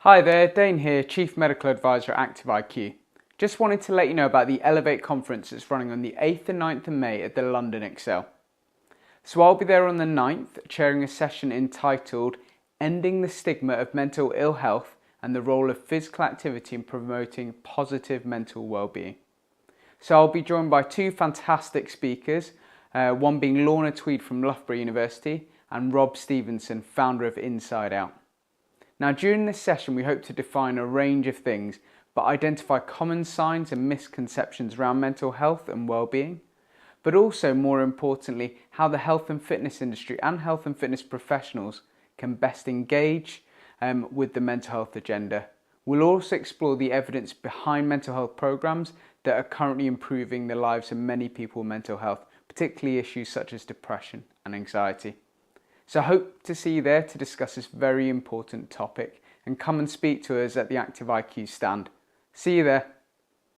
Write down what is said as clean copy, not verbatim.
Hi there, Dane here, Chief Medical Advisor at Active IQ. Just wanted to let you know about the Elevate conference that's running on the 8th and 9th of May at the London ExCel. So I'll be there on the 9th, chairing a session entitled Ending the Stigma of Mental Ill Health and the Role of Physical Activity in Promoting Positive Mental Wellbeing. So I'll be joined by two fantastic speakers, one being Lorna Tweed from Loughborough University and Rob Stevenson, founder of Inside Out. Now, during this session, we hope to define a range of things, but identify common signs and misconceptions around mental health and well-being, but also, more importantly, how the health and fitness industry and health and fitness professionals can best engage with the mental health agenda. We'll also explore the evidence behind mental health programs that are currently improving the lives of many people with mental health, particularly issues such as depression and anxiety. So I hope to see you there to discuss this very important topic, and come and speak to us at the Active IQ stand. See you there.